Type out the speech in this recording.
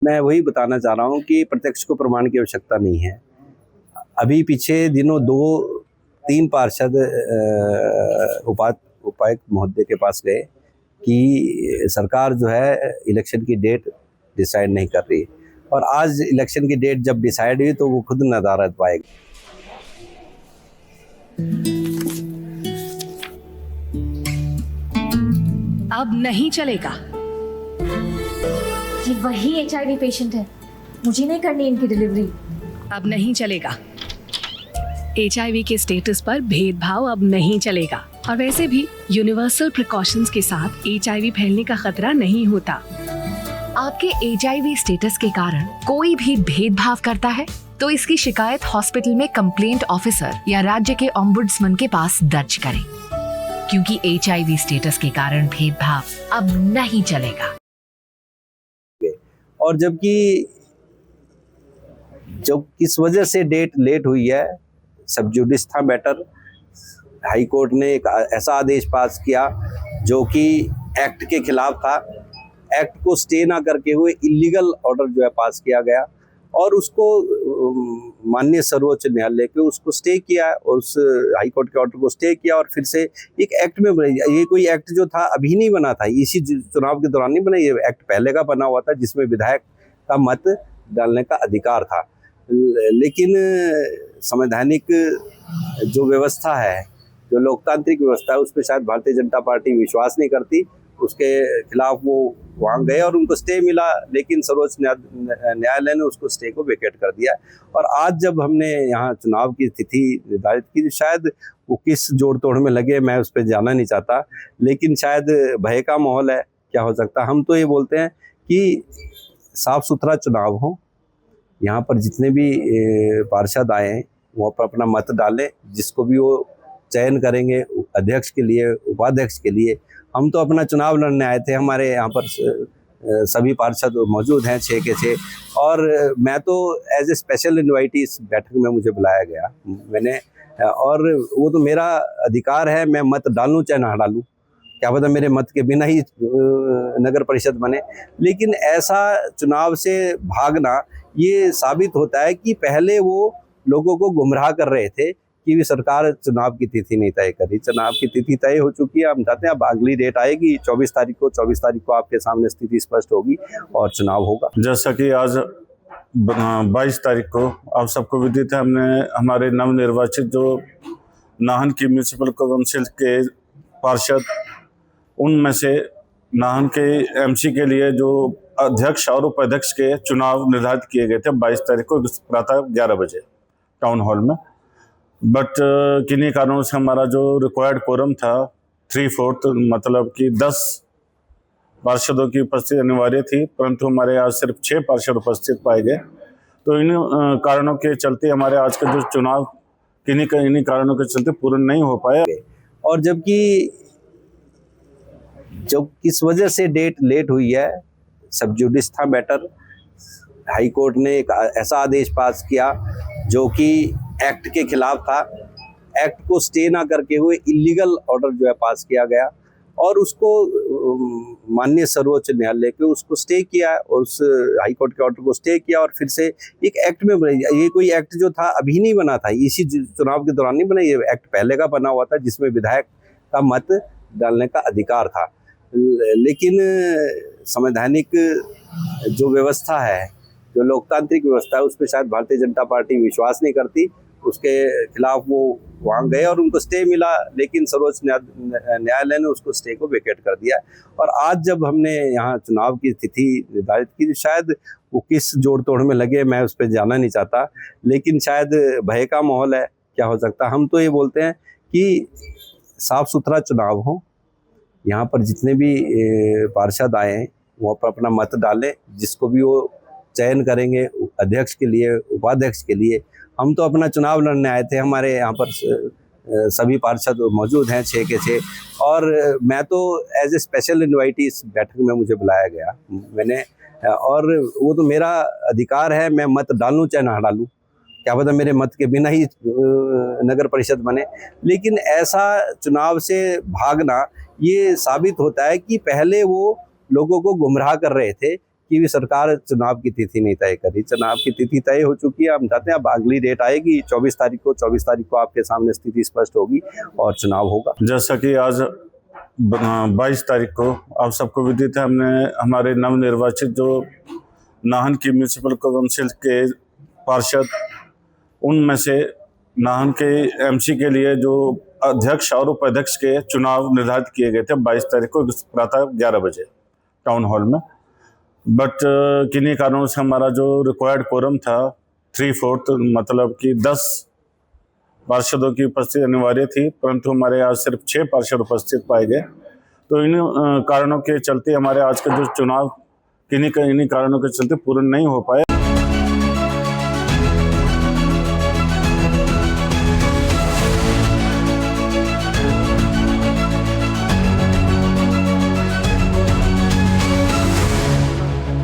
मैं वही बताना चाह रहा हूँ कि प्रत्यक्ष को प्रमाण की आवश्यकता नहीं है। अभी पीछे दिनों 2-3 पार्षद उपायुक्त महोदय के पास गए कि सरकार जो है इलेक्शन की डेट डिसाइड नहीं कर रही, और आज इलेक्शन की डेट जब डिसाइड हुई तो वो खुद नदारद पाएगी। अब नहीं चलेगा। ये वही HIV पेशेंट है, मुझे नहीं करनी इनकी डिलीवरी। अब नहीं चलेगा। HIV के स्टेटस पर भेदभाव अब नहीं चलेगा। और वैसे भी यूनिवर्सल प्रिकॉशंस के साथ HIV फैलने का खतरा नहीं होता। आपके HIV स्टेटस के कारण कोई भी भेदभाव करता है तो इसकी शिकायत हॉस्पिटल में कंप्लेंट ऑफिसर या राज्य के ओम्बुड्समैन के पास दर्ज करें, क्योंकि HIV स्टेटस के कारण भेदभाव अब नहीं चलेगा। और जबकि जब किस वजह से डेट लेट हुई है, सब जुडिस था मैटर। हाई कोर्ट ने एक ऐसा आदेश पास किया जो कि एक्ट के खिलाफ था। एक्ट को स्टे ना करके हुए इलीगल ऑर्डर जो है पास किया गया, और उसको माननीय सर्वोच्च न्यायालय के उसको स्टे किया, और उस हाई कोर्ट के ऑर्डर को स्टे किया, और फिर से एक एक्ट में ये कोई एक्ट जो था अभी नहीं बना था, इसी चुनाव के दौरान नहीं बना, ये एक्ट पहले का बना हुआ था जिसमें विधायक का मत डालने का अधिकार था। लेकिन संवैधानिक जो व्यवस्था है, जो लोकतांत्रिक व्यवस्था है, उस पर शायद भारतीय जनता पार्टी विश्वास नहीं करती। उसके खिलाफ वो वहाँ गए और उनको स्टे मिला, लेकिन सर्वोच्च न्यायालय ने उसको स्टे को वेकेट कर दिया। और आज जब हमने यहाँ चुनाव की तिथि निर्धारित की, शायद वो किस जोड़ तोड़ में लगे मैं उस पर जाना नहीं चाहता, लेकिन शायद भय का माहौल है, क्या हो सकता है। हम तो ये बोलते हैं कि साफ सुथरा चुनाव हो, यहाँ पर जितने भी पार्षद आए हैं वो पर अपना मत डालें, जिसको भी वो चयन करेंगे अध्यक्ष के लिए, उपाध्यक्ष के लिए। हम तो अपना चुनाव लड़ने आए थे, हमारे यहाँ पर सभी पार्षद मौजूद हैं 6 के 6, और मैं तो एज ए स्पेशल इन्वाइटी इस बैठक में मुझे बुलाया गया मैंने, और वो तो मेरा अधिकार है, मैं मत डालूं चाहे ना डालूं, क्या पता मेरे मत के बिना ही नगर परिषद बने। लेकिन ऐसा चुनाव से भागना ये साबित होता है कि पहले वो लोगों को गुमराह कर रहे थे कि सरकार चुनाव की तिथि नहीं तय करी। चुनाव की तिथि तय हो चुकी है, हम चाहते हैं अब अगली डेट आएगी 24 तारीख को। 24 तारीख को आपके सामने स्थिति स्पष्ट होगी और चुनाव होगा। जैसा कि आज 22 तारीख को आप सबको विदित है, हमने हमारे नवनिर्वाचित जो नाहन की म्यूनिसिपल काउंसिल के पार्षद, उनमें से नाहन के MC के लिए जो अध्यक्ष और उपाध्यक्ष के चुनाव निर्धारित किए गए थे 22 तारीख को प्रातः 11 बजे टाउन हॉल में। बट किन्हीं कारणों से हमारा जो रिक्वायर्ड कोरम था 3/4, मतलब कि 10 पार्षदों की उपस्थिति अनिवार्य थी, परंतु हमारे आज सिर्फ 6 पार्षद उपस्थित पाए गए। तो इन कारणों के चलते हमारे आज का जो चुनाव इन्हीं कारणों के चलते पूर्ण नहीं हो पाया। और जबकि जब किस वजह से डेट लेट हुई है, सब जुडिस था मैटर। हाई कोर्ट ने एक ऐसा आदेश पास किया जो कि एक्ट के खिलाफ था। एक्ट को स्टे ना करके हुए इलीगल ऑर्डर जो है पास किया गया, और उसको माननीय सर्वोच्च न्यायालय के उसको स्टे किया, और उस हाई कोर्ट के ऑर्डर को स्टे किया, और फिर से एक एक्ट में ये कोई एक्ट जो था अभी नहीं बना था, इसी चुनाव के दौरान नहीं बना, ये एक्ट पहले का बना हुआ था जिसमें विधायक का मत डालने का अधिकार था। लेकिन संवैधानिक जो व्यवस्था है, जो लोकतांत्रिक व्यवस्था है, उस पर शायद भारतीय जनता पार्टी विश्वास नहीं करती। उसके खिलाफ वो वहाँ गए और उनको स्टे मिला, लेकिन सर्वोच्च न्यायालय ने उसको स्टे को वेकेट कर दिया। और आज जब हमने यहाँ चुनाव की तिथि निर्धारित की, शायद वो किस जोड़ तोड़ में लगे मैं उस पर जाना नहीं चाहता, लेकिन शायद भय का माहौल है, क्या हो सकता है। हम तो ये बोलते हैं कि साफ सुथरा चुनाव हो, यहाँ पर जितने भी पार्षद आए हैं वो पर अपना मत डालें, जिसको भी वो चयन करेंगे अध्यक्ष के लिए, उपाध्यक्ष के लिए। हम तो अपना चुनाव लड़ने आए थे, हमारे यहाँ पर सभी पार्षद मौजूद हैं 6 के 6, और मैं तो एज ए स्पेशल इन्वाइटी इस बैठक में मुझे बुलाया गया मैंने, और वो तो मेरा अधिकार है, मैं मत डालूं चाहे ना डालूं, क्या पता मेरे मत के बिना ही नगर परिषद बने। लेकिन ऐसा चुनाव से भागना ये साबित होता है कि पहले वो लोगों को गुमराह कर रहे थे की भी सरकार चुनाव की तिथि नहीं तय करी। चुनाव की तिथि तय हो चुकी है, हम चाहते हैं अब अगली डेट आएगी 24 तारीख को। 24 तारीख को आपके सामने स्थिति स्पष्ट होगी और चुनाव होगा। जैसा कि आज 22 तारीख को आप सबको विदित है, हमने हमारे नवनिर्वाचित जो नाहन की म्यूनिसिपल काउंसिल के पार्षद, उनमें से नाहन के एमसी के लिए जो अध्यक्ष और उपाध्यक्ष के चुनाव निर्धारित किए गए थे 22 तारीख को प्रातः 11 बजे टाउन हॉल में। बट किन्हीं कारणों से हमारा जो रिक्वायर्ड कोरम था 3/4 मतलब कि 10 पार्षदों की उपस्थिति अनिवार्य थी, परंतु हमारे यहाँ सिर्फ 6 पार्षद उपस्थित पाए गए। तो इन कारणों के चलते हमारे आज का जो चुनाव किन्हीं कारणों के चलते पूर्ण नहीं हो पाया।